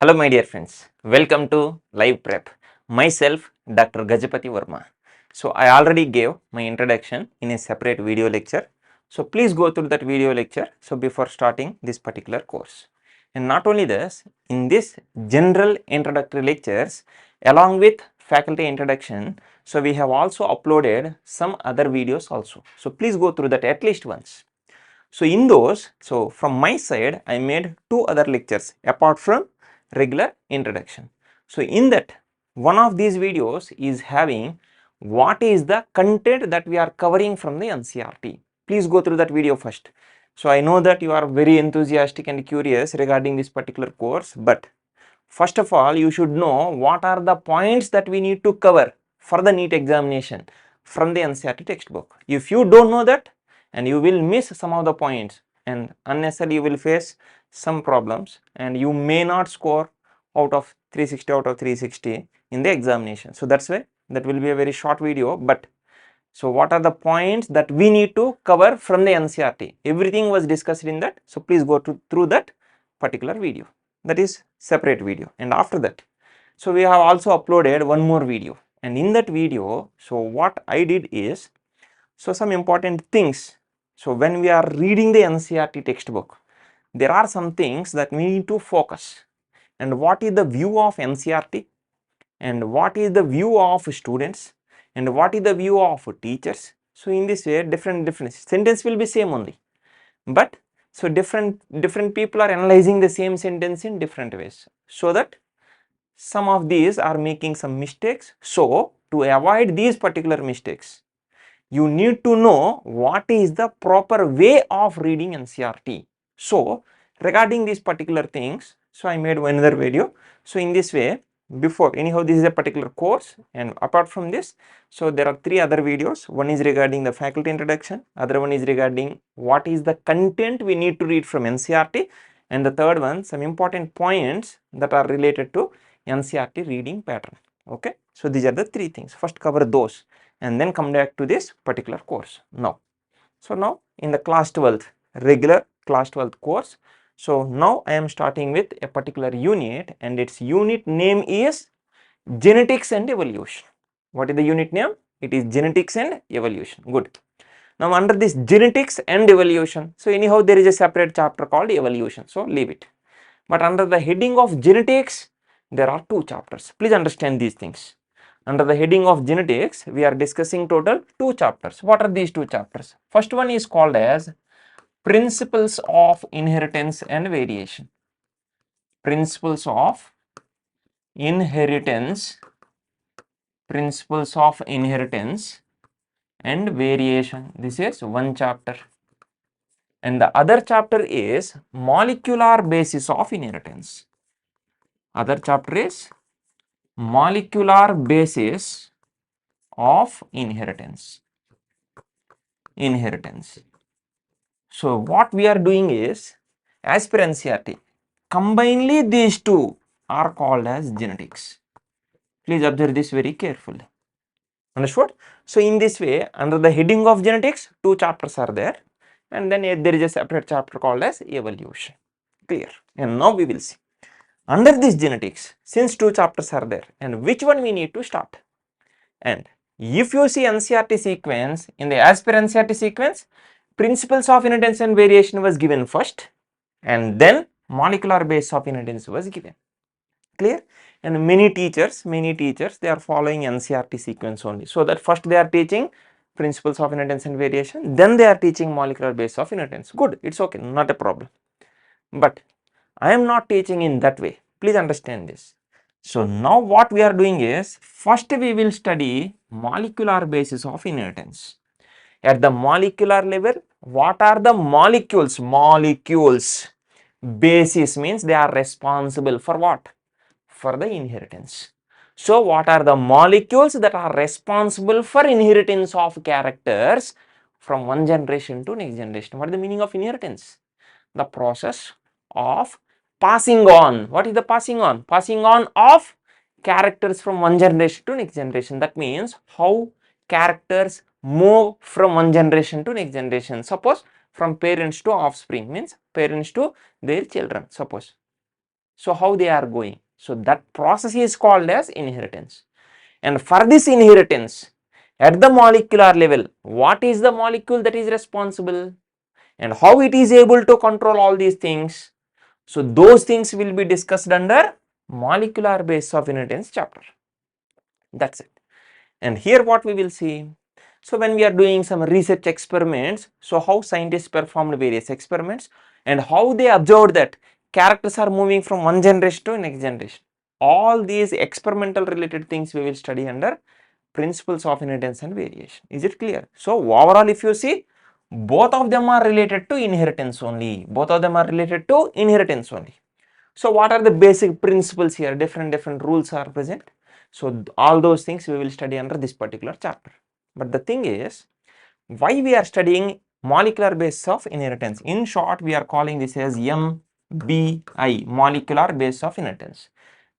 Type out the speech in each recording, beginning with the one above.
Hello my dear friends, welcome to LivePrep. Myself Dr. Gajapati Varma. So I already gave my introduction in a separate video lecture. So please go through that video lecture before starting this particular course. And not only this, in this general introductory lectures along with faculty introduction, so we have also uploaded some other videos also. So please go through that at least once. So in those, so from my side, I made two other lectures apart from regular introduction. So in that, one of these videos is having what is the content that we are covering from the NCERT. Please go through that video first. So I know that you are very enthusiastic and curious regarding this particular course, but first of all, you should know what are the points that we need to cover for the NEET examination from the NCERT textbook. If you don't know that, and you will miss some of the points and unnecessarily you will face some problems and you may not score out of 360 out of 360 in the examination. So that's why that will be a very short video, but so what are the points that we need to cover from the NCERT? Everything was discussed in that. So please go through that particular video. That is separate video. And after that, so we have also uploaded one more video. And in that video, so what I did is, so some important things. So when we are reading the NCERT textbook, there are some things that we need to focus. And what is the view of NCERT? And what is the view of students? And what is the view of teachers? So in this way, different sentence will be same only, but so different people are analyzing the same sentence in different ways, so that some of these are making some mistakes. So to avoid these particular mistakes, you need to know what is the proper way of reading NCERT. So regarding these particular things, so I made another video. So in this way, before anyhow, this is a particular course, and apart from this, so there are three other videos. One is regarding the faculty introduction, other one is regarding what is the content we need to read from NCERT, and the third one some important points that are related to NCERT reading pattern. Okay, so these are the three things. First cover those and then come back to this particular course now. So now in the class 12th, regular class 12th course, so now I am starting with a particular unit, and its unit name is genetics and evolution. What is the unit name? It is genetics and evolution. Good. Now under this genetics and evolution, so anyhow there is a separate chapter called evolution, so leave it. But under the heading of genetics, there are two chapters. Please understand these things. Under the heading of genetics, we are discussing total two chapters. What are these two chapters? First one is called as Principles of Inheritance and Variation. Principles of Inheritance, Principles of Inheritance and Variation. This is one chapter. And the other chapter is Molecular Basis of Inheritance. Other chapter is Molecular Basis of Inheritance. So what we are doing is, as per NCERT, combinedly these two are called as genetics. Please observe this very carefully. Understood? So in this way, under the heading of genetics, two chapters are there, and then there is a separate chapter called as evolution. Clear? And now we will see. Under this genetics, since two chapters are there, and which one we need to start? And if you see NCERT sequence, in the as per NCERT sequence, Principles of Inheritance and Variation was given first, and then Molecular Base of Inheritance was given. Clear? And many teachers, they are following NCERT sequence only. So that first they are teaching Principles of Inheritance and Variation, then they are teaching Molecular Base of Inheritance. Good, it's okay, not a problem. But I am not teaching in that way. Please understand this. So now what we are doing is, first we will study molecular basis of inheritance. At the molecular level, what are the molecules? Molecules. Basis means they are responsible for what? For the inheritance. So what are the molecules that are responsible for inheritance of characters from one generation to next generation? What is the meaning of inheritance? The process of passing on. What is the passing on? Passing on of characters from one generation to next generation. That means how characters move from one generation to next generation. Suppose from parents to offspring, means parents to their children, suppose. So how they are going? So that process is called as inheritance. And for this inheritance, at the molecular level, what is the molecule that is responsible and how it is able to control all these things? So those things will be discussed under molecular basis of inheritance chapter. That's it. And here what we will see. So when we are doing some research experiments, so how scientists performed various experiments and how they observed that characters are moving from one generation to next generation. All these experimental related things we will study under principles of inheritance and variation. Is it clear? So overall if you see, both of them are related to inheritance only. Both of them are related to inheritance only. So what are the basic principles here? Different rules are present. So all those things we will study under this particular chapter. But the thing is, why we are studying molecular basis of inheritance? In short, we are calling this as MBI, molecular basis of inheritance,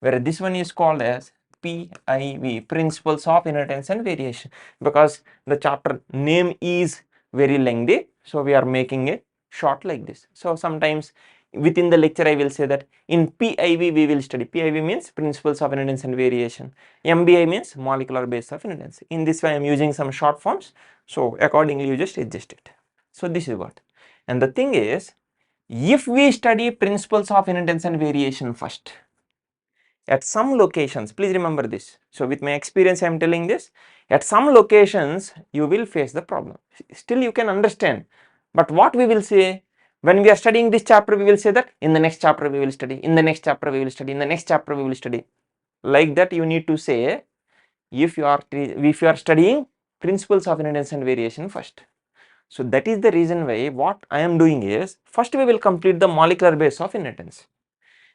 where this one is called as PIV, principles of inheritance and variation, because the chapter name is very lengthy, so we are making it short like this. So sometimes within the lecture I will say that in PIV we will study. PIV means principles of inheritance and variation. MBI means molecular basis of inheritance. In this way I am using some short forms, so accordingly you just adjust it. So this is what. And the thing is, if we study principles of inheritance and variation first, at some locations, please remember this. So with my experience I am telling this, at some locations you will face the problem. Still you can understand. But what we will say, when we are studying this chapter, we will say that in the next chapter we will study, in the next chapter we will study, in the next chapter we will study. Like that you need to say, if you are studying principles of inheritance and variation first. So that is the reason why what I am doing is, first we will complete the molecular base of inheritance.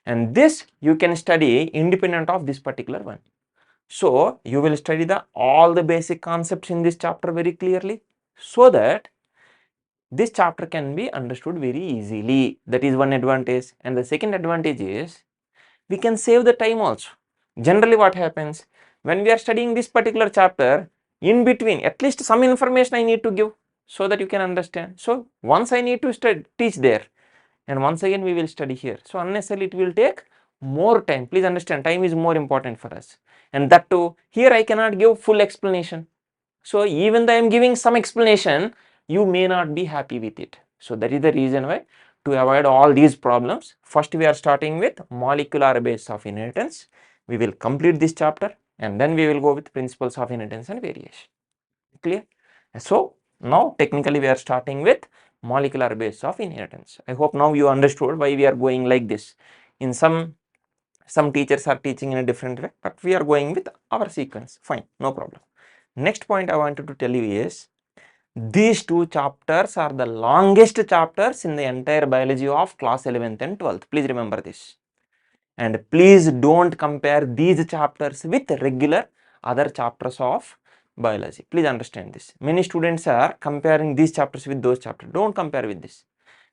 And this you can study independent of this particular one. So you will study all the basic concepts in this chapter very clearly, so that this chapter can be understood very easily. That is one advantage. And the second advantage is, we can save the time also. Generally what happens, when we are studying this particular chapter, in between at least some information I need to give, so that you can understand. So once I need to teach there, and once again we will study here. So unnecessarily it will take more time. Please understand, time is more important for us. And that too, here I cannot give full explanation. So even though I am giving some explanation, you may not be happy with it. So that is the reason why, to avoid all these problems, first we are starting with molecular base of inheritance. We will complete this chapter and then we will go with principles of inheritance and variation. Clear? So now technically we are starting with molecular base of inheritance. I hope now you understood why we are going like this. In some teachers are teaching in a different way, but we are going with our sequence. Fine, no problem. Next point I wanted to tell you is, these two chapters are the longest chapters in the entire biology of class 11th and 12th. Please remember this. And please don't compare these chapters with regular other chapters of biology. Please understand this. Many students are comparing these chapters with those chapters. Don't compare with this.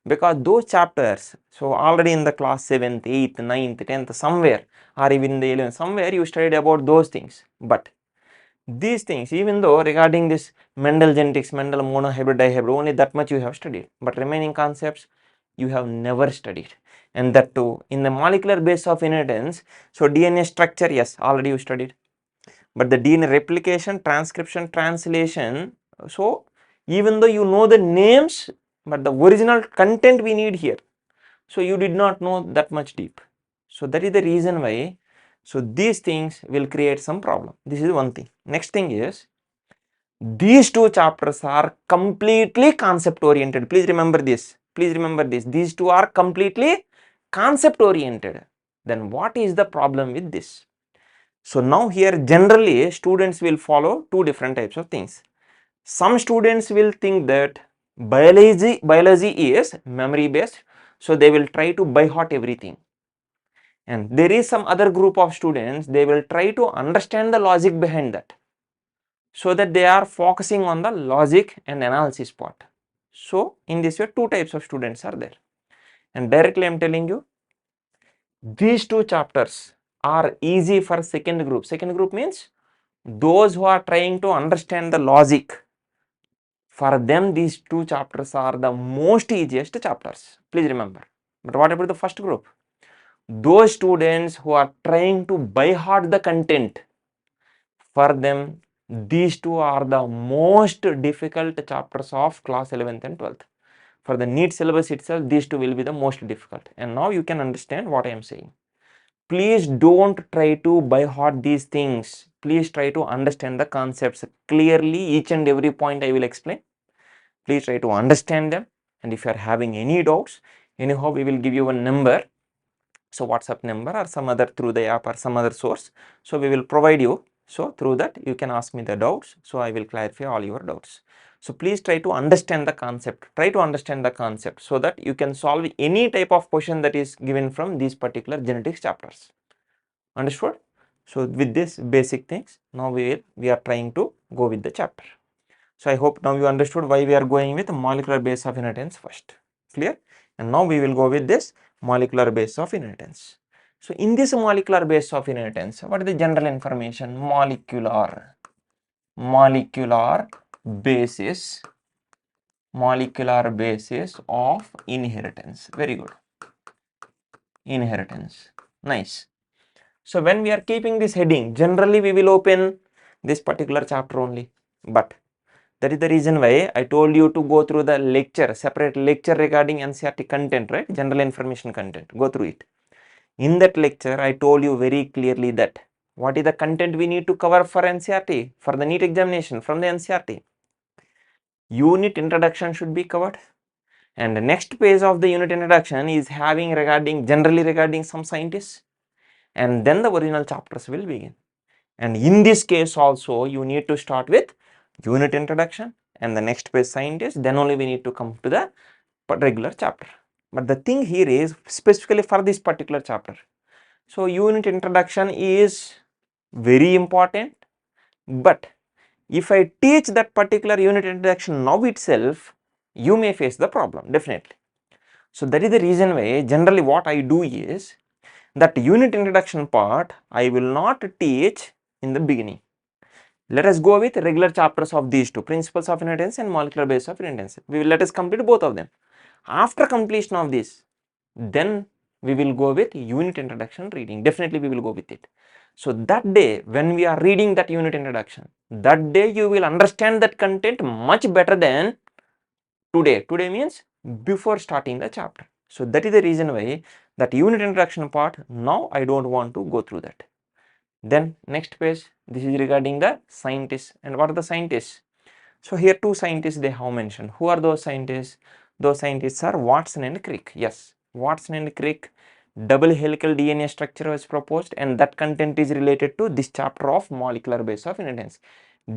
Because those chapters, so already in the class 7th, 8th, 9th, 10th, somewhere, or even the 11th, somewhere you studied about those things. But these things, even though regarding this Mendel genetics, Mendel monohybrid, dihybrid, only that much you have studied, but remaining concepts you have never studied. And that too in the molecular base of inheritance. So DNA structure, yes, already you studied, but the DNA replication, transcription, translation, so even though you know the names, but the original content we need here, so you did not know that much deep. So that is the reason why. So these things will create some problem. This is one thing. Next thing is, these two chapters are completely concept oriented. Please remember this. Please remember this. These two are completely concept oriented. Then what is the problem with this? So now here generally students will follow two different types of things. Some students will think that biology is memory based, so they will try to by heart everything. And there is some other group of students, they will try to understand the logic behind that, so that they are focusing on the logic and analysis part. So in this way two types of students are there. And directly I am telling you, these two chapters are easy for second group. Second group means those who are trying to understand the logic. For them these two chapters are the most easiest chapters. Please remember. But what about the first group? those students who are trying to by heart the content, for them these two are the most difficult chapters of class 11th and 12th. For the NEET syllabus itself, these two will be the most difficult. And now you can understand what I am saying. Please don't try to by heart these things. Please try to understand the concepts clearly. Each and every point I will explain. Please try to understand them. And if you are having any doubts, anyhow we will give you a number. So WhatsApp number or some other through the app or some other source. So we will provide you. So through that you can ask me the doubts. So I will clarify all your doubts. So please try to understand the concept. Try to understand the concept so that you can solve any type of question that is given from these particular genetics chapters. Understood? So with this basic things, now we are trying to go with the chapter. So I hope now you understood why we are going with molecular base of inheritance first. Clear? And now we will go with this molecular base of inheritance. So in this molecular base of inheritance, what is the general information? Molecular basis of inheritance. Very good. Inheritance. Nice. So when we are keeping this heading, generally we will open this particular chapter only. But that is the reason why I told you to go through the lecture, separate lecture regarding NCERT content, right? General information content. Go through it. In that lecture, I told you very clearly that what is the content we need to cover for NCERT, for the NEET examination from the NCERT. Unit introduction should be covered. And the next page of the unit introduction is having generally regarding some scientists. And then the original chapters will begin. And in this case also, you need to start with unit introduction and the next page scientist, then only we need to come to the regular chapter. But the thing here is specifically for this particular chapter. So unit introduction is very important, but if I teach that particular unit introduction now itself, you may face the problem definitely. So that is the reason why generally what I do is that unit introduction part I will not teach in the beginning. Let us go with regular chapters of these two, principles of inheritance and molecular base of inheritance. Let us complete both of them. After completion of this, then we will go with unit introduction reading. Definitely we will go with it. So that day when we are reading that unit introduction, that day you will understand that content much better than today. Today means before starting the chapter. So that is the reason why that unit introduction part, now I don't want to go through that. Then next page, this is regarding the scientists. And what are the scientists? So here two scientists they have mentioned. Who are those scientists? Those scientists are Watson and Crick. Yes, Watson and Crick. Double helical DNA structure was proposed and that content is related to this chapter of molecular base of inheritance.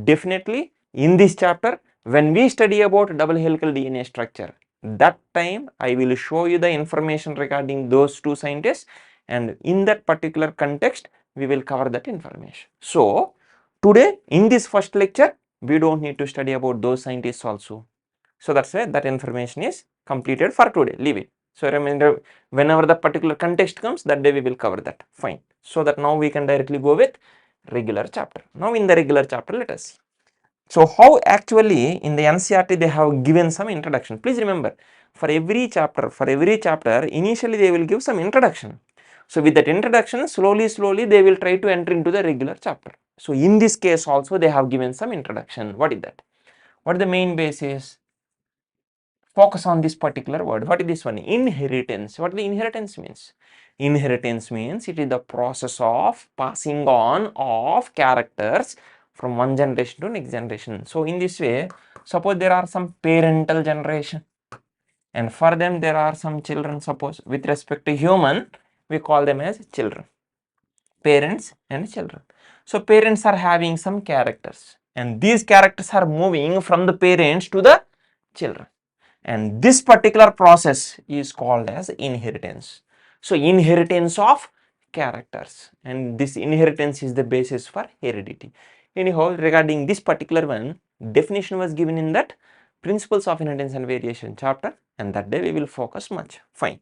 Definitely in this chapter, when we study about double helical DNA structure, that time I will show you the information regarding those two scientists, and in that particular context we will cover that information. So today in this first lecture we don't need to study about those scientists also. So that's why that information is completed for today. Leave it. So remember, whenever the particular context comes, that day we will cover that. Fine. So that now we can directly go with regular chapter. Now in the regular chapter, let us see. So how actually in the NCERT they have given some introduction. Please remember, for every chapter, initially they will give some introduction. So with that introduction, slowly they will try to enter into the regular chapter. So in this case also they have given some introduction. What is that? What is the main basis? Focus on this particular word. What is this one? Inheritance. What the inheritance means? Inheritance means it is the process of passing on of characters from one generation to next generation. So in this way, suppose there are some parental generation and for them there are some children. Suppose with respect to human, we call them as children, parents and children. So parents are having some characters and these characters are moving from the parents to the children. And this particular process is called as inheritance. So inheritance of characters, and this inheritance is the basis for heredity. Anyhow, regarding this particular one, definition was given in that principles of inheritance and variation chapter, and that day we will focus much. Fine.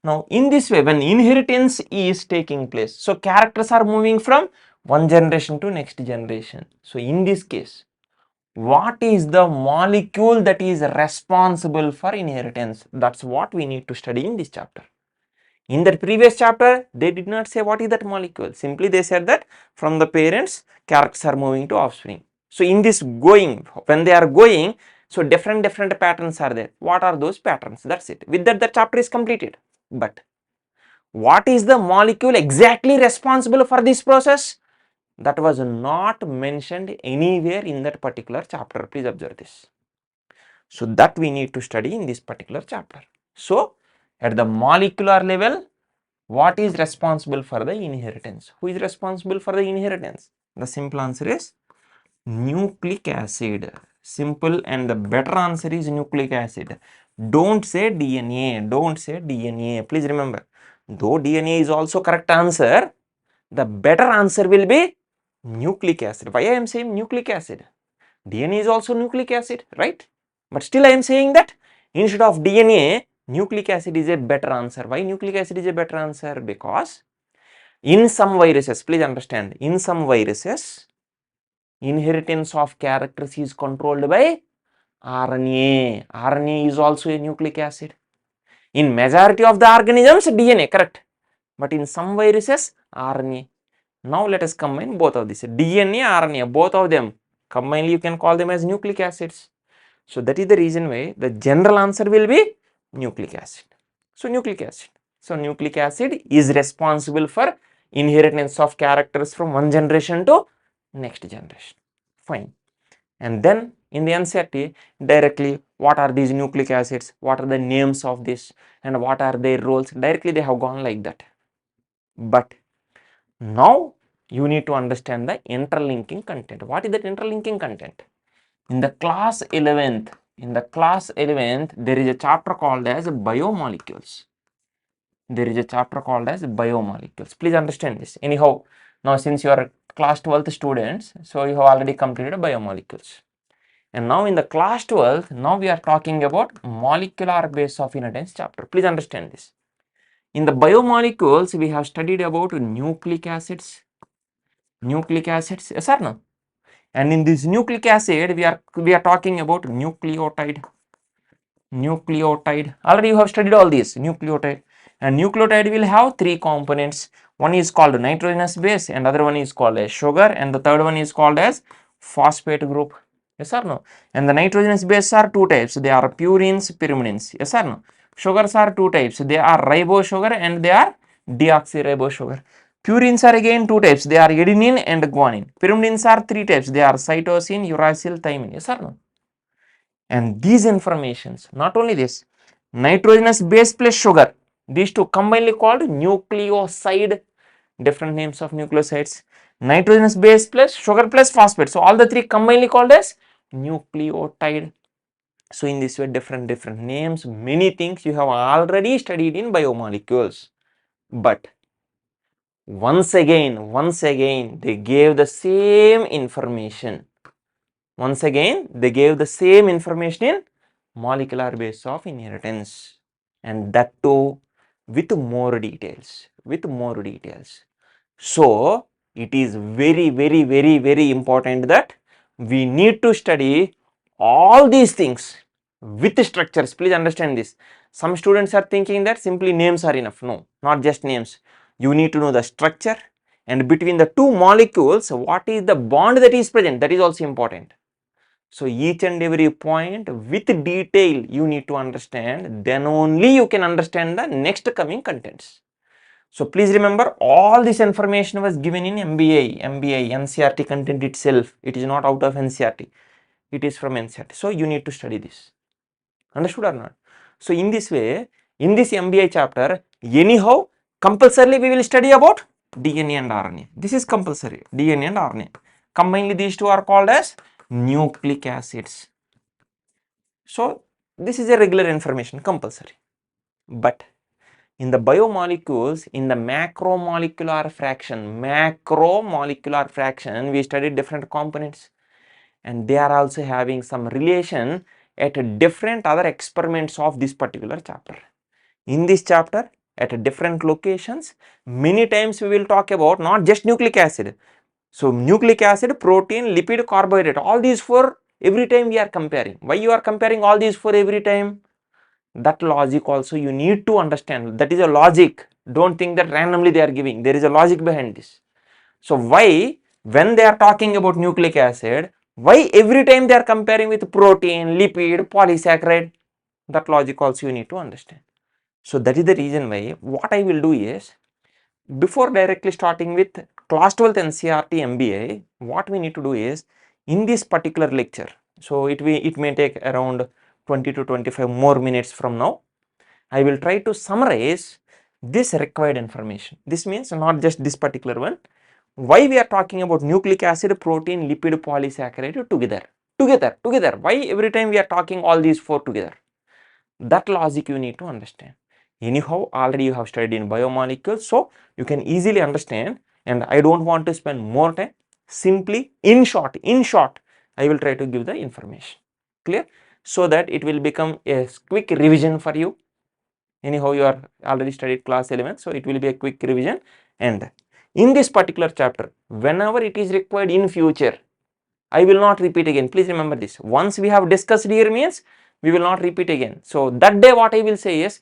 Now in this way, when inheritance is taking place, so characters are moving from one generation to next generation. So in this case, what is the molecule that is responsible for inheritance? That's what we need to study in this chapter. In the previous chapter, they did not say what is that molecule. Simply they said that from the parents, characters are moving to offspring. So in this going, when they are going, so different patterns are there. What are those patterns? That's it. With that, the chapter is completed. But what is the molecule exactly responsible for this process? That was not mentioned anywhere in that particular chapter. Please observe this. So that we need to study in this particular chapter. So at the molecular level, what is responsible for the inheritance? Who is responsible for the inheritance? The simple answer is nucleic acid. Simple, and the better answer is nucleic acid. Don't say DNA. Don't say DNA. Please remember, though DNA is also correct answer, the better answer will be nucleic acid. Why I am saying nucleic acid? DNA is also nucleic acid, right? But still I am saying that instead of DNA, nucleic acid is a better answer. Why nucleic acid is a better answer? Because in some viruses, please understand, in some viruses, inheritance of characters is controlled by RNA. RNA is also a nucleic acid. In majority of the organisms, DNA, correct. But in some viruses, RNA. Now let us combine both of these. DNA, RNA, both of them. Combined, you can call them as nucleic acids. So that is the reason why the general answer will be nucleic acid. So nucleic acid. So nucleic acid is responsible for inheritance of characters from one generation to next generation. Fine. And then in the NCERT, directly what are these nucleic acids, what are the names of this, and what are their roles, directly they have gone like that. But now you need to understand the interlinking content. What is that interlinking content? In the class 11th, there is a chapter called as biomolecules. There is a chapter called as biomolecules. Please understand this. Anyhow, now since you are class 12th students, so you have already completed biomolecules. And now in the class 12th, now we are talking about molecular base of inheritance chapter. Please understand this. In the biomolecules, we have studied about nucleic acids. Nucleic acids, yes or no? And in this nucleic acid, we are talking about nucleotide. Nucleotide. Already you have studied all these nucleotide. And nucleotide will have three components. One is called nitrogenous base, and other one is called as sugar, and the third one is called as phosphate group. Yes or no? And the nitrogenous bases are two types. They are purines, pyrimidines. Yes or no? Sugars are two types. They are ribose sugar and they are deoxyribose sugar. Purines are again two types. They are adenine and guanine. Pyrimidines are three types. They are cytosine, uracil, thymine. Yes or no? And these informations, not only this, nitrogenous base plus sugar, these two combinedly called nucleoside, different names of nucleosides. Nitrogenous base plus sugar plus phosphate. So all the three combinedly called as nucleotide. So in this way, different names, many things you have already studied in biomolecules. But once again, they gave the same information. Once again, they gave the same information in molecular base of inheritance, and that too with more details. So it is very important that we need to study all these things with structures. Please understand this. Some students are thinking that simply names are enough. No, not just names. You need to know the structure, and between the two molecules, what is the bond that is present, that is also important. So each and every point with detail you need to understand, then only you can understand the next coming contents. So please remember, all this information was given in MBI, NCERT content itself. It is not out of NCERT. It is from NCERT. So you need to study this. Understood or not? So in this way, in this MBI chapter, anyhow, compulsorily we will study about DNA and RNA. This is compulsory, DNA and RNA. Combinedly, these two are called as nucleic acids. So this is a regular information, compulsory. But in the biomolecules, in the macromolecular fraction, we studied different components, and they are also having some relation at different other experiments of this particular chapter. In this chapter, at different locations, many times we will talk about not just nucleic acid. So nucleic acid, protein, lipid, carbohydrate, all these four every time we are comparing. Why you are comparing all these four every time? That logic also you need to understand. That is a logic. Don't think that randomly they are giving. There is a logic behind this. So why, when they are talking about nucleic acid, why every time they are comparing with protein, lipid, polysaccharide? That logic also you need to understand. So that is the reason why what I will do is, before directly starting with class 12th NCERT MBI, what we need to do is, in this particular lecture, so it may take around 20 to 25 more minutes from now, I will try to summarize this required information. This means not just this particular one, why we are talking about nucleic acid, protein, lipid, polysaccharide together. Why every time we are talking all these four together? That logic you need to understand. Anyhow, already you have studied in biomolecules, so you can easily understand, and I don't want to spend more time. Simply, in short, I will try to give the information. Clear? So that it will become a quick revision for you. Anyhow, you are already studied class 11, so it will be a quick revision. And in this particular chapter, whenever it is required in future, I will not repeat again. Please remember this. Once we have discussed here means we will not repeat again. So that day what I will say is,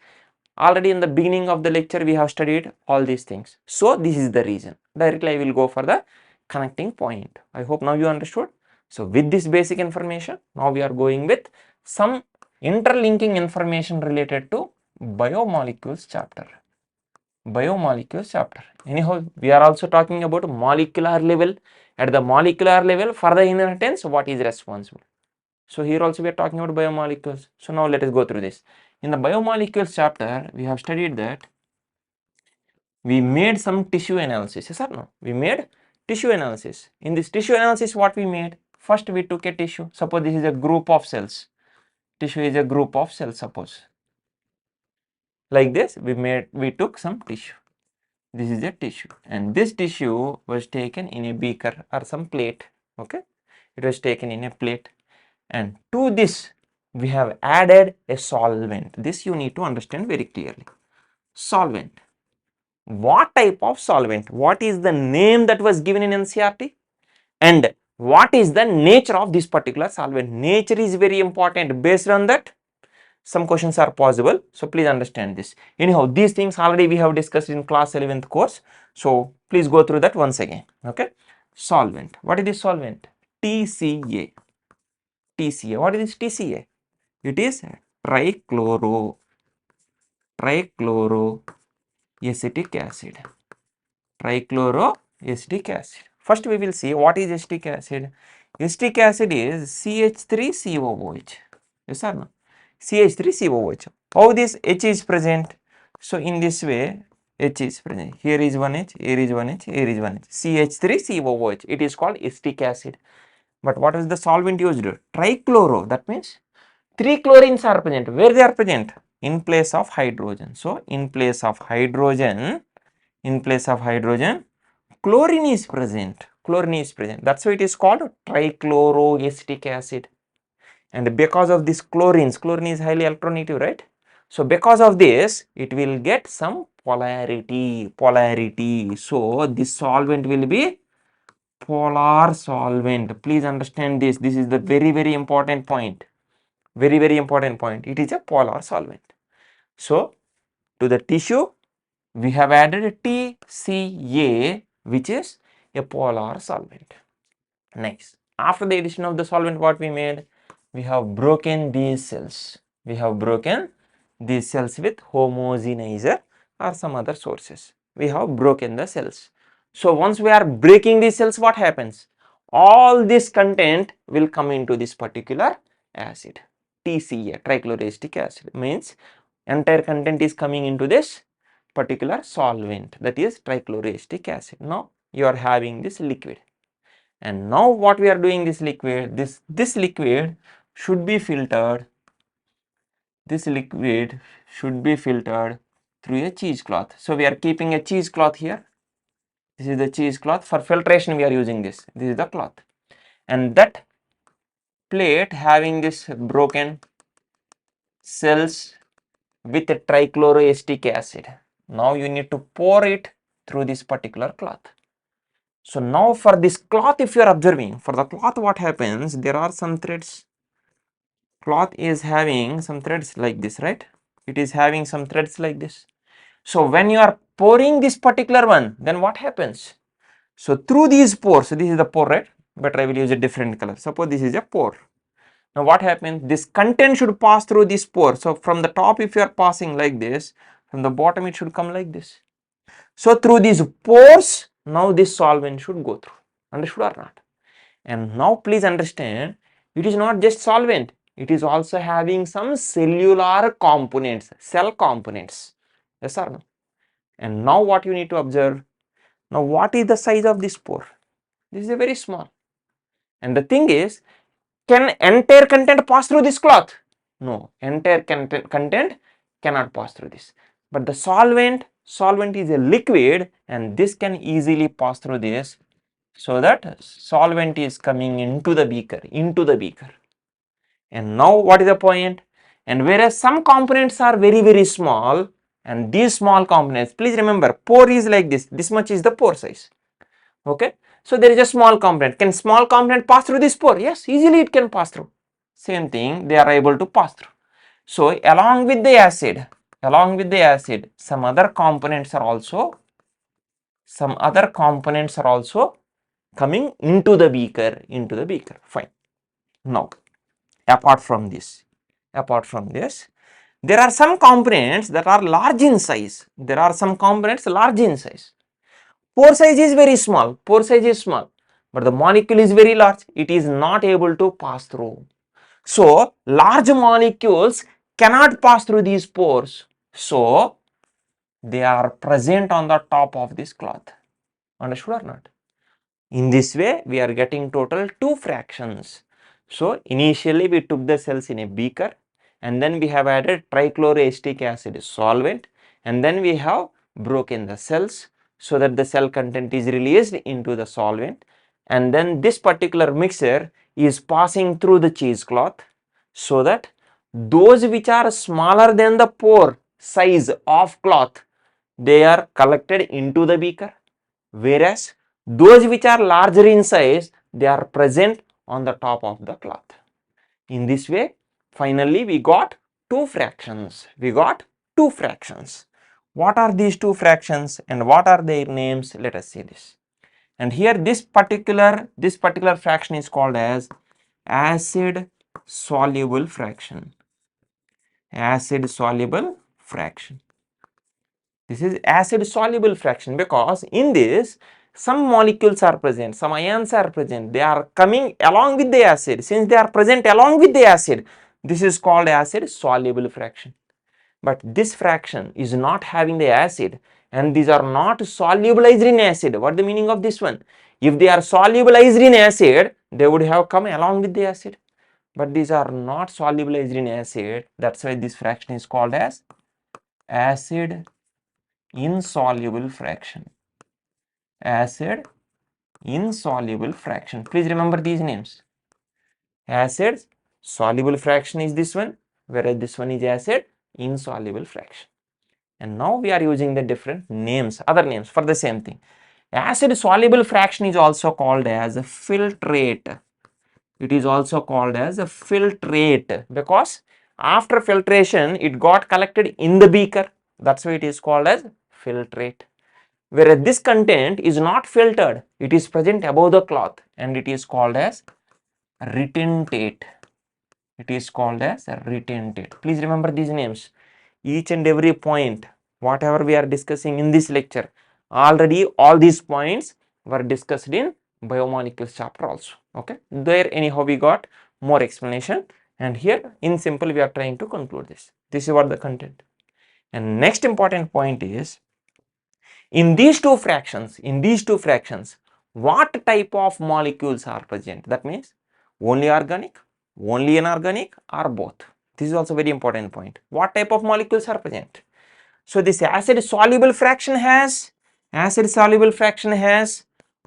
already in the beginning of the lecture we have studied all these things. So this is the reason. Directly I will go for the connecting point. I hope now you understood. So with this basic information, now we are going with some interlinking information related to biomolecules chapter. Anyhow, we are also talking about molecular level. At the molecular level, for the inheritance, what is responsible? So here also we are talking about biomolecules. So now let us go through this. In the biomolecules chapter, we have studied that we made some tissue analysis. Yes or no? We made tissue analysis. In this tissue analysis, what we made? First we took a tissue. Suppose this is a group of cells. Tissue is a group of cells, suppose. Like this, we took some tissue. This is a tissue, and this tissue was taken in a beaker or some plate. Okay, it was taken in a plate, and to this we have added a solvent. This you need to understand very clearly. Solvent. What type of solvent? What is the name that was given in NCERT? And what is the nature of this particular solvent? Nature is very important. Based on that, some questions are possible. So please understand this. Anyhow, these things already we have discussed in class 11th course. So please go through that once again. Okay. Solvent. What is this solvent? TCA. TCA. What is this TCA? It is trichloroacetic acid. Trichloroacetic acid. First we will see what is acetic acid. Acetic acid is CH3COOH. Yes or no? CH3COOH. How this H is present? So in this way, H is present. Here is one H, here is one H, here is one H. CH3COOH. It is called acetic acid. But what is the solvent used? Trichloro. That means three chlorines are present. Where they are present? In place of hydrogen. So in place of hydrogen, chlorine is present. That's why it is called trichloroacetic acid. And because of this chlorine is highly electronegative, right? So because of this, it will get some polarity. So this solvent will be polar solvent. Please understand this. This is the very important point. Very important point. It is a polar solvent. So to the tissue, we have added TCA, which is a polar solvent. Nice. After the addition of the solvent, what we made? We have broken these cells. with homogenizer or some other sources. We have broken the cells. So once we are breaking these cells, what happens? All this content will come into this particular acid. TCA, trichloroacetic acid, means entire content is coming into this particular solvent, that is trichloroacetic acid. Now you are having this liquid, and now what we are doing, this liquid, this liquid should be filtered. This liquid should be filtered through a cheesecloth. So we are keeping a cheesecloth here. This is the cheesecloth. For filtration we are using this. This is the cloth, and that plate having this broken cells with a trichloroacetic acid. Now you need to pour it through this particular cloth. So now for this cloth, if you are observing, for the cloth what happens, there are some threads. Cloth is having some threads like this, right? It is having some threads like this. So when you are pouring this particular one, then what happens? So through these pores, so this is the pore, right? But I will use a different color. Suppose this is a pore. Now what happens? This content should pass through this pore. So from the top, if you are passing like this, from the bottom it should come like this. So through these pores, now this solvent should go through. Understood or not? And now please understand, it is not just solvent. It is also having some cellular components, cell components. Yes or no? And now what you need to observe? Now what is the size of this pore? This is a very small. And the thing is, can entire content pass through this cloth? No, entire content cannot pass through this. But the solvent is a liquid and this can easily pass through this, so that solvent is coming into the beaker, And now what is the point? And whereas some components are very small, and these small components, please remember, pore is like this much is the pore size. Okay, so there is a small component. Can small component pass through this pore? Yes, easily it can pass through. Same thing, they are able to pass through. So along with the acid, some other components are also coming into the beaker, Fine. Now, apart from this, there are some components that are large in size. Pore size is very small, but the molecule is very large. It is not able to pass through. So large molecules cannot pass through these pores. So they are present on the top of this cloth. Understood or not? In this way, we are getting total 2 fractions. So initially we took the cells in a beaker, and then we have added trichloroacetic acid solvent, and then we have broken the cells so that the cell content is released into the solvent, and then this particular mixture is passing through the cheesecloth, so that those which are smaller than the pore size of cloth, they are collected into the beaker, whereas those which are larger in size, they are present on the top of the cloth. In this way, finally we got 2 fractions. What are these 2 fractions and what are their names? Let us see this. And here this particular fraction is called as acid soluble fraction. This is acid soluble fraction because in this some molecules are present, some ions are present, they are coming along with the acid. Since they are present along with the acid, this is called acid soluble fraction. But this fraction is not having the acid and these are not solubilized in acid. What is the meaning of this one? If they are solubilized in acid, they would have come along with the acid. But these are not solubilized in acid. That's why this fraction is called as acid insoluble fraction. Please remember these names. Acid soluble fraction is this one, whereas this one is acid insoluble fraction. And now we are using the different names, other names for the same thing. Acid soluble fraction is also called as a filtrate. It is also called as a filtrate because after filtration it got collected in the beaker. That's why it is called as filtrate. Whereas this content is not filtered, it is present above the cloth and it is called as retentate. Please remember these names. Each and every point, whatever we are discussing in this lecture, already all these points were discussed in biomolecules chapter also. Okay, there anyhow we got more explanation, and here in simple we are trying to conclude this. This is what the content. And next important point is, in these two fractions, what type of molecules are present? That means only organic, only inorganic, or both. This is also very important point. What type of molecules are present? So this acid soluble fraction has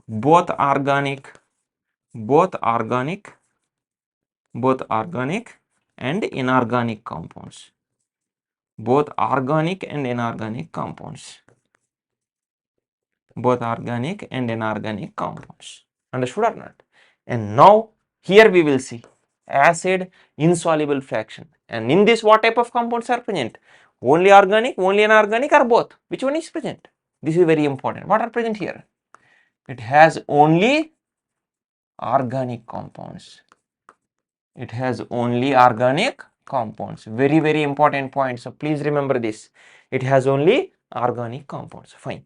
both organic and inorganic compounds. Understood or not? And now here we will see acid insoluble fraction. And in this, what type of compounds are present? Only organic, only inorganic, or both? Which one is present? This is very important. What are present here? It has only organic compounds. It has only organic compounds. Very, very important point. So please remember this. It has only organic compounds. Fine.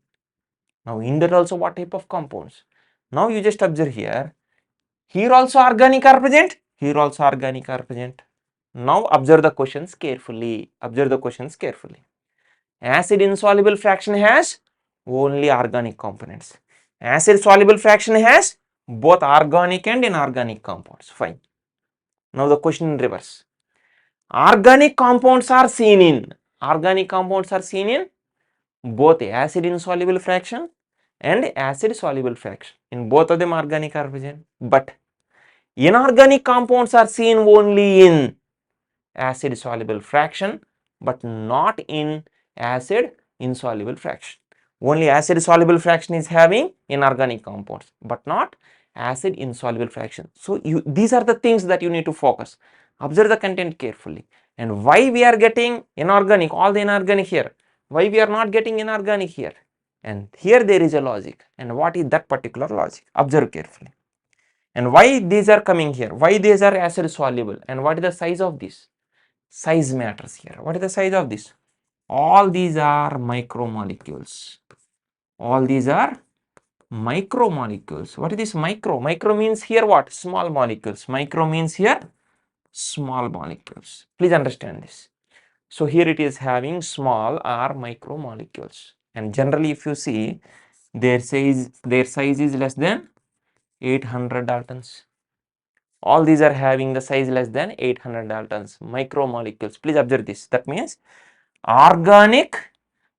Now in that also what type of compounds? Now you just observe here. Here also organic are present. Here also organic are present. Now observe the questions carefully. Observe the questions carefully. Acid insoluble fraction has only organic components. Acid soluble fraction has both organic and inorganic compounds. Fine. Now the question in reverse. Organic compounds are seen in both acid insoluble fraction and acid soluble fraction. In both of them organic are present. But inorganic compounds are seen only in acid soluble fraction but not in acid insoluble fraction. Only acid soluble fraction is having inorganic compounds but not acid insoluble fraction. So these are the things that you need to focus. Observe the content carefully. And why we are getting inorganic, all the inorganic here, why we are not getting inorganic here? And here there is a logic. And what is that particular logic? Observe carefully. And why these are coming here? Why these are acid soluble? And what is the size of this? Size matters here. What is the size of this? All these are micromolecules. All these are micromolecules. What is this micro? Micro means here what? Small molecules. Micro means here small molecules. Please understand this. So here it is having small or micromolecules. And generally if you see their size is less than 800 Daltons. All these are having the size less than 800 Daltons. Micromolecules. Please observe this. That means organic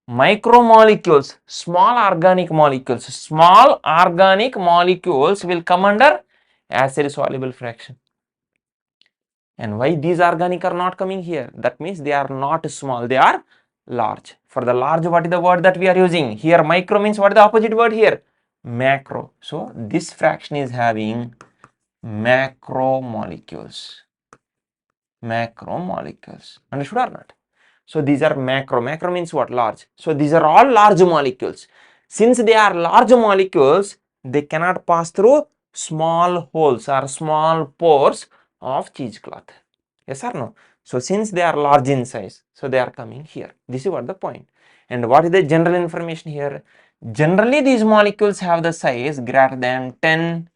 micromolecules, small organic molecules will come under acid soluble fraction. And why these organic are not coming here? That means they are not small, they are large. For the large, what is the word that we are using? Here micro means what is the opposite word here? Macro. So this fraction is having macromolecules. Understood or not? So these are macro. Macro means what? Large. So these are all large molecules. Since they are large molecules, they cannot pass through small holes or small pores of cheesecloth. Yes or no? So since they are large in size, so they are coming here. This is what the point. And what is the general information here? Generally, these molecules have the size greater than 10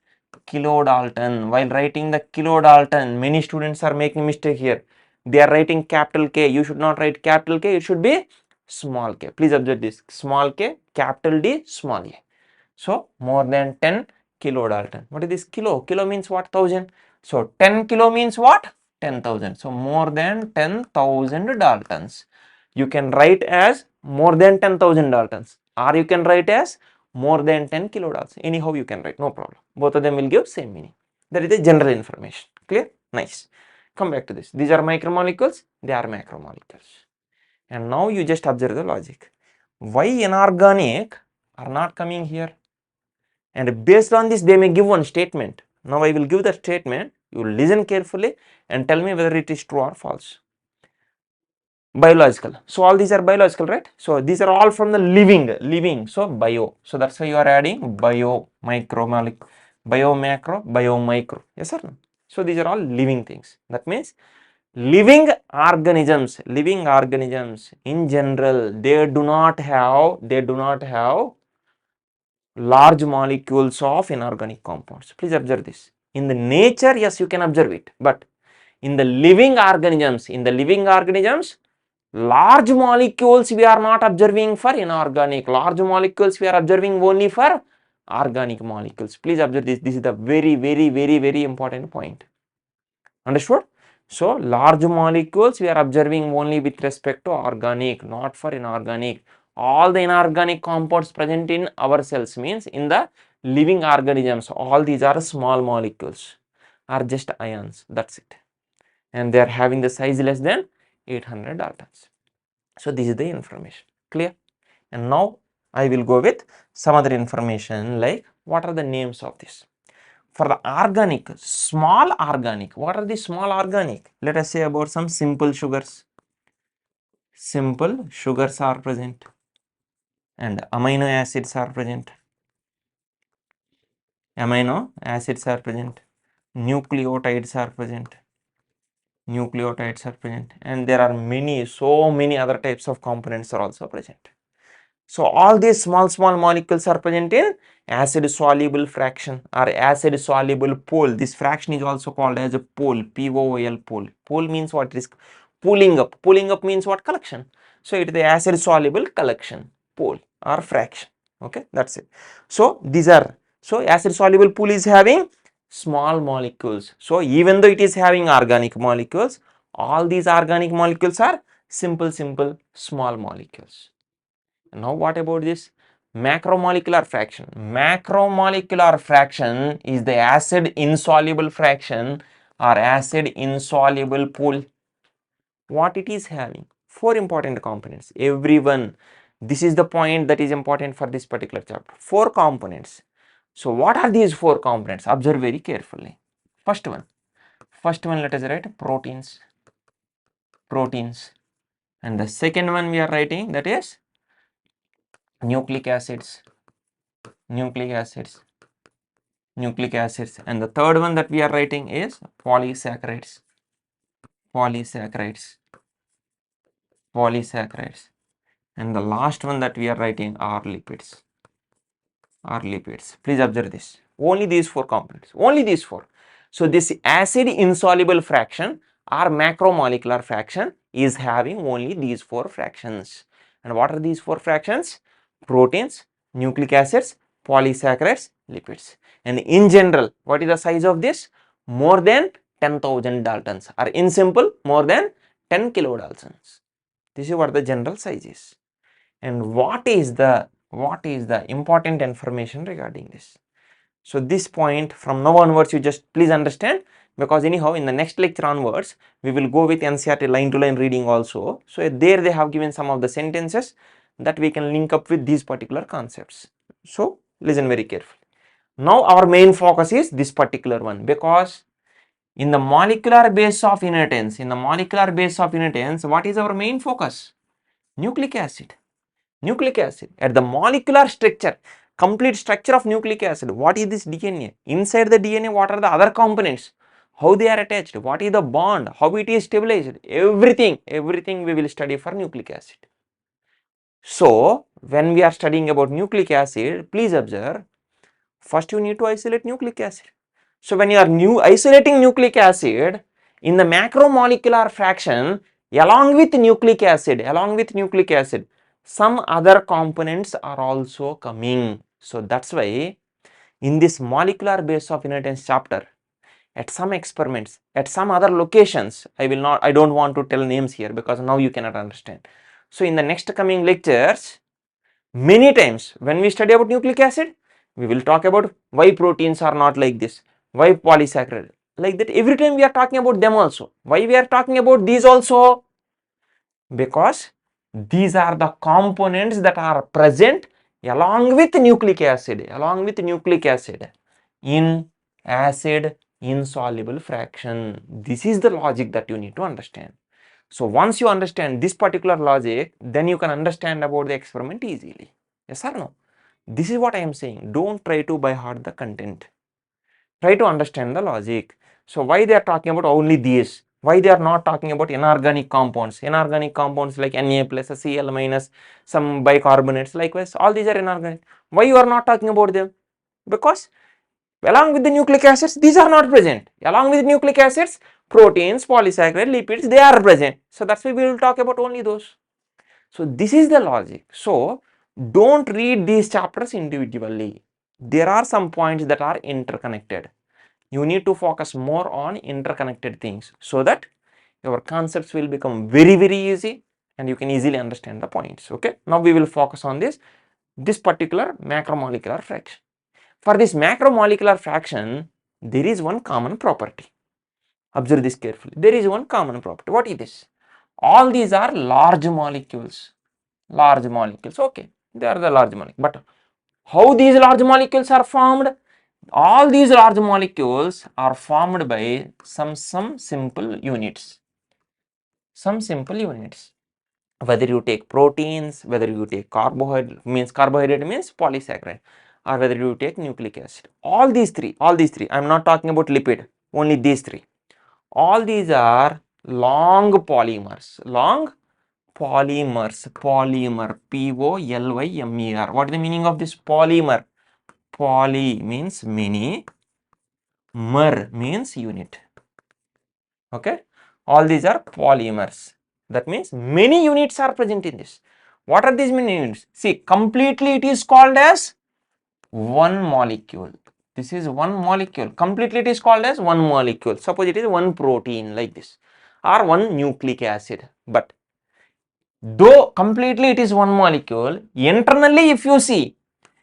kilodalton. While writing the kilodalton, many students are making mistake here. They are writing capital K. You should not write capital K. It should be small k. Please observe this. Small k, capital D, small a. So more than 10 kilodalton. What is this kilo? Kilo means what? 1000. So 10 kilo means what? 10,000. So more than 10,000 Daltons. You can write as more than 10,000 Daltons, or you can write as more than 10 kilodaltons. Anyhow you can write, no problem. Both of them will give same meaning. That is the general information. Clear? Nice. Come back to this. These are micromolecules, they are macromolecules. And now you just observe the logic. Why inorganic are not coming here? And based on this, they may give one statement. Now I will give the statement. You listen carefully and tell me whether it is true or false. Biological. So all these are biological, right? So these are all from the living. So bio. So that's why you are adding bio, micromolecule, bio macro, bio micro. Yes or no? So these are all living things. That means living organisms in general, they do not have large molecules of inorganic compounds. Please observe this. In the nature, yes, you can observe it, but in the living organisms, large molecules we are not observing for inorganic. Large molecules we are observing only for organic molecules. Please observe this. This is the very important point. Understood? So large molecules we are observing only with respect to organic, not for inorganic. All the inorganic compounds present in our cells means in the living organisms, all these are small molecules, are just ions. That's it. And they are having the size less than 800 Daltons. So this is the information. Clear? And now I will go with some other information like what are the names of this. For the organic, small organic, what are the small organic? Let us say about some simple sugars. Simple sugars are present and amino acids are present. Amino acids are present. Nucleotides are present. Nucleotides are present, and there are so many other types of components are also present. So all these small molecules are present in acid soluble fraction or acid soluble pole. This fraction is also called as a pole, POL pole. Pole means what? It is pooling up. Pooling up means what? Collection. So it is the acid soluble collection, pole or fraction. Okay, that's it. So these are, so acid soluble pool is having small molecules. So even though it is having organic molecules, all these organic molecules are simple small molecules. Now what about this macromolecular fraction? Macromolecular fraction is the acid insoluble fraction or acid insoluble pool. What it is having? Four important components. Everyone, this is the point that is important for this particular chapter. Four components. So what are these four components? Observe very carefully. First one let us write proteins. And the second one we are writing, that is nucleic acids. And the third one that we are writing is polysaccharides. And the last one that we are writing are lipids. Please observe this. Only these four components. Only these four. So this acid insoluble fraction or macromolecular fraction is having only these four fractions. And what are these four fractions? Proteins, nucleic acids, polysaccharides, lipids. And in general, what is the size of this? More than 10,000 Daltons, or in simple, more than 10 kilodaltons. This is what the general size is. And what is the important information regarding this? So this point from now onwards you just please understand, because anyhow in the next lecture onwards we will go with NCERT line to line reading also. So there they have given some of the sentences that we can link up with these particular concepts. So listen very carefully. Now our main focus is this particular one, because in the molecular base of inheritance, what is our main focus? Nucleic acid. At the molecular structure, complete structure of nucleic acid. What is this DNA? Inside the DNA, what are the other components? How they are attached? What is the bond? How it is stabilized? Everything we will study for nucleic acid. So when we are studying about nucleic acid, please observe, first you need to isolate nucleic acid. So when you are isolating nucleic acid in the macromolecular fraction, along with nucleic acid, some other components are also coming. So that's why in this molecular base of inheritance chapter, at some experiments, at some other locations, I don't want to tell names here because now you cannot understand. So in the next coming lectures, many times when we study about nucleic acid, we will talk about why proteins are not like this, why polysaccharide like that. Every time we are talking about them also. Why we are talking about these also? Because these are the components that are present along with nucleic acid in acid insoluble fraction. This is the logic that you need to understand. So once you understand this particular logic, then you can understand about the experiment easily. Yes or no? This is what I am saying. Don't try to by heart the content. Try to understand the logic. So why they are talking about only these? Why they are not talking about inorganic compounds? Inorganic compounds like Na plus, Cl minus, some bicarbonates, likewise, all these are inorganic. Why you are not talking about them? Because along with the nucleic acids, these are not present. Along with nucleic acids, proteins, polysaccharide, lipids, they are present. So that's why we will talk about only those. So this is the logic. So don't read these chapters individually. There are some points that are interconnected. You need to focus more on interconnected things so that your concepts will become very easy and you can easily understand the points. Okay. Now we will focus on this particular macromolecular fraction. For this macromolecular fraction, there is one common property. Observe this carefully. There is one common property. What is this? All these are large molecules. Okay, they are the large molecules. But how these large molecules are formed? All these large molecules are formed by some simple units. Some simple units. Whether you take proteins, whether you take carbohydrate means polysaccharide, or whether you take nucleic acid. All these three, I am not talking about lipid, only these three. All these are long polymers, polymer, P-O-L-Y-M-E-R. What is the meaning of this polymer? Poly means many, mer means unit. Okay, all these are polymers. That means many units are present in this. What are these many units? See, completely it is called as one molecule. This is one molecule. Completely it is called as one molecule. Suppose it is one protein like this, or one nucleic acid. But though completely it is one molecule, internally if you see,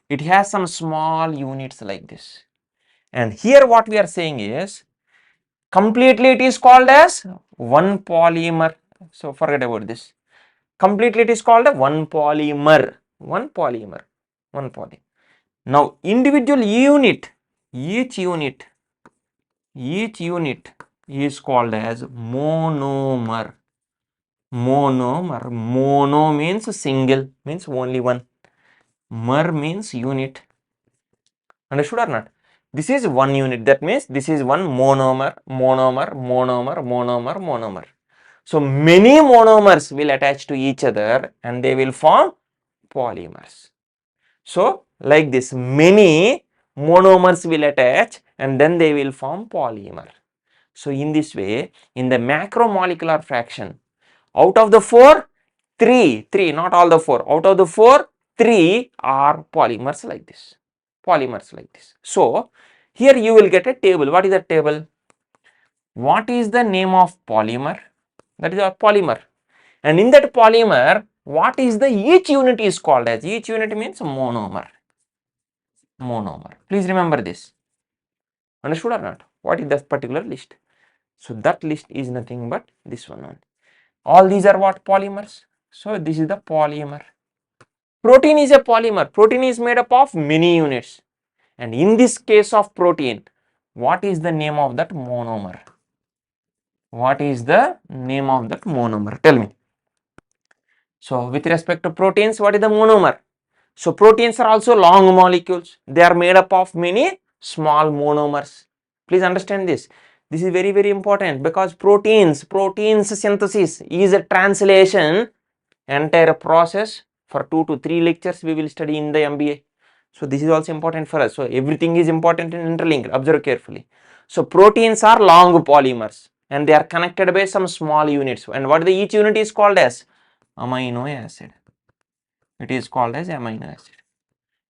it has some small units like this. And here what we are saying is, completely it is called as one polymer. So forget about this. Completely it is called a one polymer. Now individual unit, each unit is called as monomer. Mono means single, means only one. Mer means unit. Understood or not? This is one unit. That means this is one monomer. So many monomers will attach to each other and they will form polymers. So like this, many monomers will attach and then they will form polymer. So in this way, in the macromolecular fraction, out of the four, three, not all the four, out of the four, three are polymers like this. So here you will get a table. What is the table? What is the name of polymer? That is a polymer. And in that polymer, what is the each unit is called as? Each unit means monomer. Please remember this. Understood or not? What is that particular list? So that list is nothing but this one only. All these are what? Polymers. So this is the polymer. Protein is a polymer. Protein is made up of many units. And in this case of protein, what is the name of that monomer? What is the name of that monomer? Tell me. So with respect to proteins, what is the monomer? So proteins are also long molecules. They are made up of many small monomers. Please understand this. This is very, very important because proteins synthesis is a translation entire process. For 2 to 3 lectures we will study in the MBA. So this is also important for us. So everything is important and interlinked. Observe carefully. So proteins are long polymers and they are connected by some small units. And what each unit is called as? Amino acid. It is called as amino acid.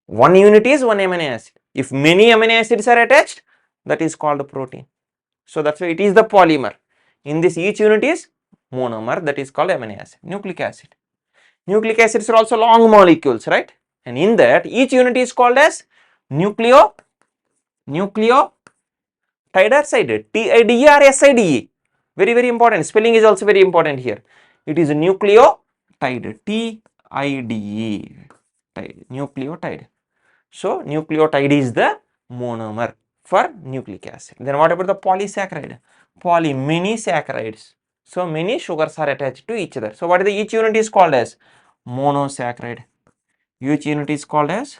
One unit is one amino acid. If many amino acids are attached, that is called a protein. So that's why it is the polymer. In this each unit is monomer, that is called amino acid. Nucleic acid. Nucleic acids are also long molecules, right? And in that each unit is called as nucleotide or side, TIDE or SIDE. Very, very important. Spelling is also very important here. It is a nucleotide, TIDE, nucleotide. So nucleotide is the monomer for nucleic acid. Then what about the polysaccharide? Many saccharides. So many sugars are attached to each other. So what is each unit is called as? Monosaccharide. Each unit is called as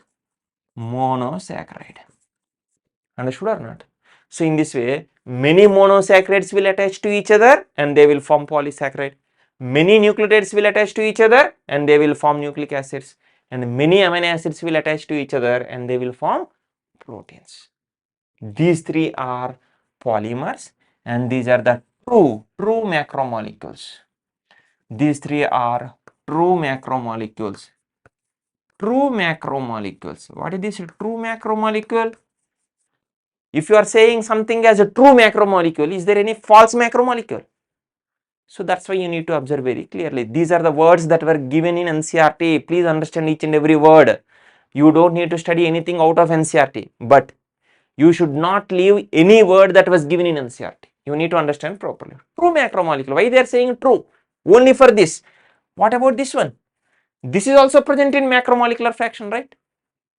monosaccharide. Understood or not? So in this way, many monosaccharides will attach to each other and they will form polysaccharide. Many nucleotides will attach to each other and they will form nucleic acids. And many amino acids will attach to each other and they will form proteins. These three are polymers and these are the true macromolecules. These three are true macromolecules. True macromolecules. What is this true macromolecule? If you are saying something as a true macromolecule, is there any false macromolecule? So that's why you need to observe very clearly. These are the words that were given in NCERT. Please understand each and every word. You don't need to study anything out of NCERT, but you should not leave any word that was given in NCERT. You need to understand properly. True macromolecule. Why they are saying true? Only for this. What about this one? This is also present in macromolecular fraction, right?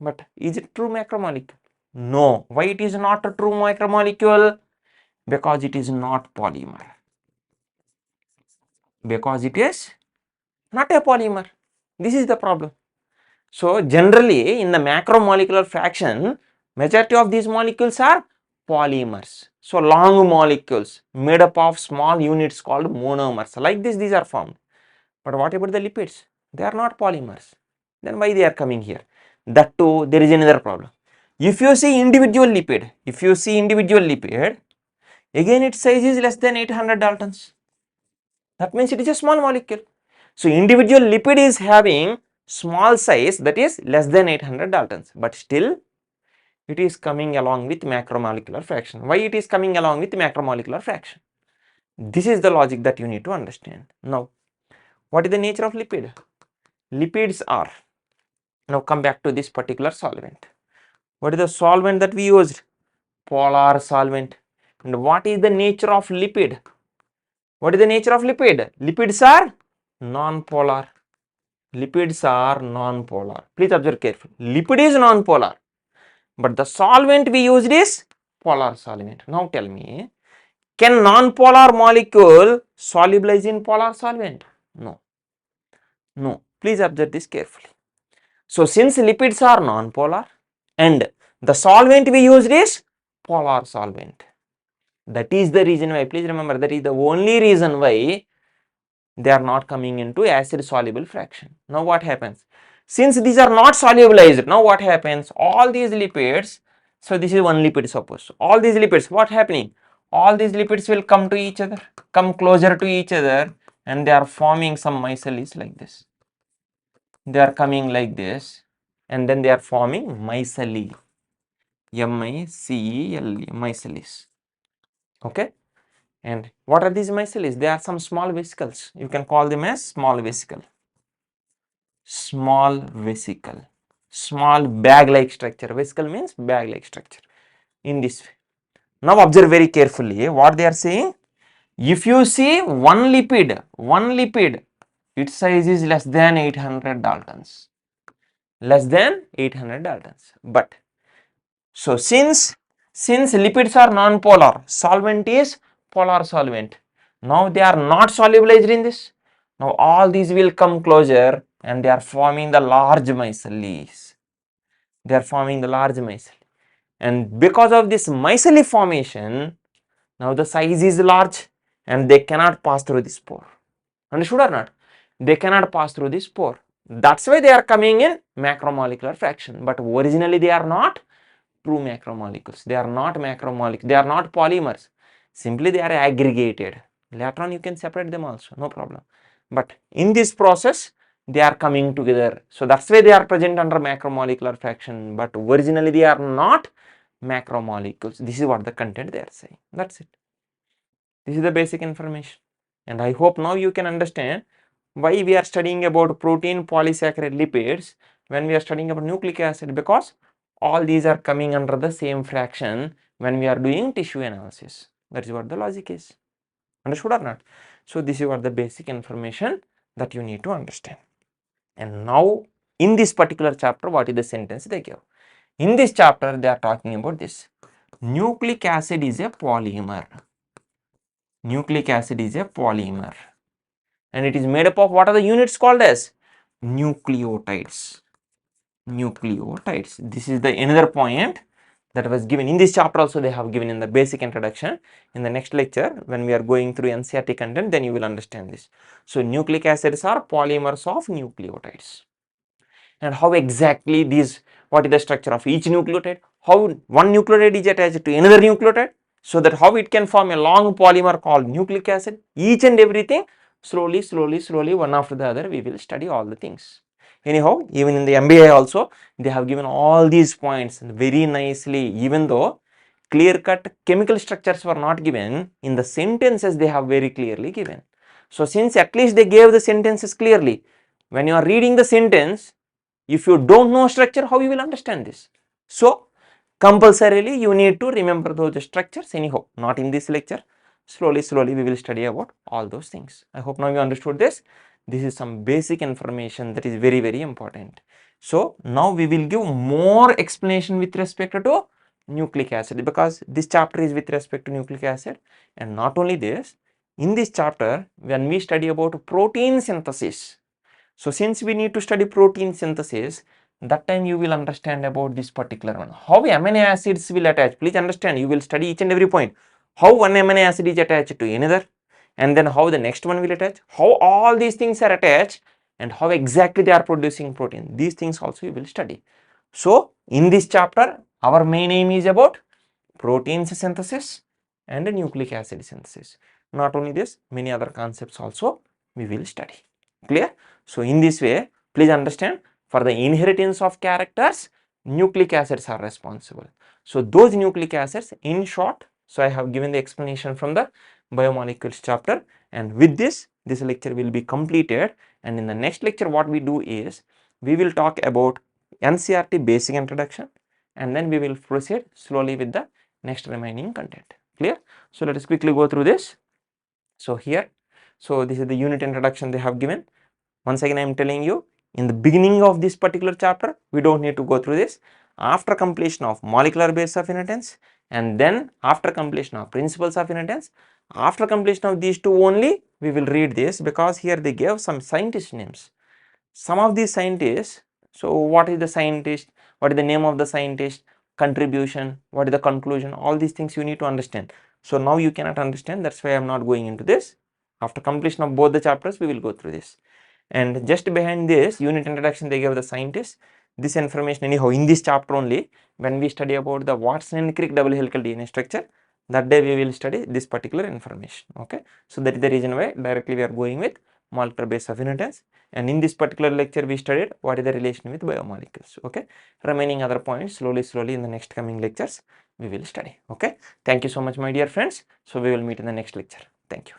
But is it true macromolecule? No. Why it is not a true macromolecule? Because it is not polymer. Because it is not a polymer. This is the problem. So generally in the macromolecular fraction, majority of these molecules are polymers. So long molecules made up of small units called monomers. Like this, these are formed. But what about the lipids? They are not polymers. Then why they are coming here? That too, there is another problem. If you see individual lipid, again its size is less than 800 Daltons. That means it is a small molecule. So individual lipid is having small size, that is less than 800 Daltons, but still it is coming along with macromolecular fraction. Why it is coming along with macromolecular fraction? This is the logic that you need to understand. Now, what is the nature of lipid? Lipids are, now come back to this particular solvent. What is the solvent that we used? Polar solvent. And what is the nature of lipid? What is the nature of lipid? Lipids are non-polar. Lipids are non-polar. Please observe carefully. Lipid is non-polar, but the solvent we used is polar solvent. Now tell me, can non-polar molecule solubilize in polar solvent? No. No. Please observe this carefully. So since lipids are non-polar and the solvent we used is polar solvent, that is the reason why, please remember, that is the only reason why they are not coming into acid soluble fraction. Now what happens? Since these are not solubilized, now what happens? All these lipids, so this is one lipid suppose, all these lipids, what happening? All these lipids will come to each other, come closer to each other, and they are forming some micelles like this. They are coming like this, and then they are forming micelle. M-I-C-E-L-E, micelles. Okay. And what are these micelles? They are some small vesicles. You can call them as small vesicle. Small vesicle. Small bag-like structure. Vesicle means bag-like structure. In this way. Now observe very carefully what they are saying. If you see one lipid, its size is less than 800 Daltons. Less than 800 Daltons. But so since lipids are non-polar, solvent is polar solvent. Now they are not solubilized in this. Now all these will come closer and they are forming the large micelles. They are forming the large micelle. And because of this micelle formation, now the size is large and they cannot pass through this pore. Understood or not? They cannot pass through this pore. That's why they are coming in macromolecular fraction. But originally they are not true macromolecules. They are not macromolecules. They are not polymers. Simply they are aggregated. Later on you can separate them also, no problem. But in this process they are coming together. So that's why they are present under macromolecular fraction. But originally they are not macromolecules. This is what the content they are saying. That's it. This is the basic information. And I hope now you can understand why we are studying about protein, polysaccharide, lipids when we are studying about nucleic acid, because all these are coming under the same fraction when we are doing tissue analysis. That is what the logic is. Understood or not? So this is what the basic information that you need to understand. And now in this particular chapter, what is the sentence they give? In this chapter they are talking about this. Nucleic acid is a polymer. Nucleic acid is a polymer. And it is made up of what are the units called as? Nucleotides. Nucleotides. This is the another point that was given in this chapter also. They have given in the basic introduction. In the next lecture when we are going through NCERT content, then you will understand this. So nucleic acids are polymers of nucleotides. And how exactly these, what is the structure of each nucleotide, how one nucleotide is attached to another nucleotide, so that how it can form a long polymer called nucleic acid, each and everything, slowly one after the other we will study all the things. Anyhow, even in the MBI also they have given all these points very nicely. Even though clear cut chemical structures were not given, in the sentences they have very clearly given. So since at least they gave the sentences clearly, when you are reading the sentence, if you don't know structure, how you will understand this? So compulsorily you need to remember those structures. Anyhow, not in this lecture. Slowly we will study about all those things. I hope now you understood this. This is some basic information that is very important. So now we will give more explanation with respect to nucleic acid, because this chapter is with respect to nucleic acid. And not only this, in this chapter when we study about protein synthesis, so since we need to study protein synthesis, that time you will understand about this particular one, how amino acids will attach. Please understand, you will study each and every point, how one amino acid is attached to another, and then how the next one will attach, how all these things are attached, and how exactly they are producing protein. These things also you will study. So in this chapter our main aim is about proteins synthesis and nucleic acid synthesis. Not only this, many other concepts also we will study. Clear? So in this way, please understand, for the inheritance of characters, nucleic acids are responsible. So those nucleic acids, in short, so I have given the explanation from the biomolecules chapter, and with this lecture will be completed. And in the next lecture what we do is, we will talk about NCERT basic introduction, and then we will proceed slowly with the next remaining content. Clear? So let us quickly go through this. So here, so this is the unit introduction they have given. Once again I am telling you, in the beginning of this particular chapter we don't need to go through this. After completion of molecular basis of inheritance, and then after completion of principles of inheritance, after completion of these two only we will read this, because here they gave some scientist names. Some of these scientists, so what is the scientist, what is the name of the scientist, contribution, what is the conclusion, all these things you need to understand. So now you cannot understand, that's why I am not going into this. After completion of both the chapters we will go through this. And just behind this unit introduction they gave the scientists. This information anyhow in this chapter only, when we study about the Watson and Crick double helical DNA structure, that day we will study this particular information. Okay, so that is the reason why directly we are going with molecular base of inheritance. And in this particular lecture we studied what is the relation with biomolecules. Okay, remaining other points slowly in the next coming lectures we will study. Okay, thank you so much my dear friends. So we will meet in the next lecture. Thank you.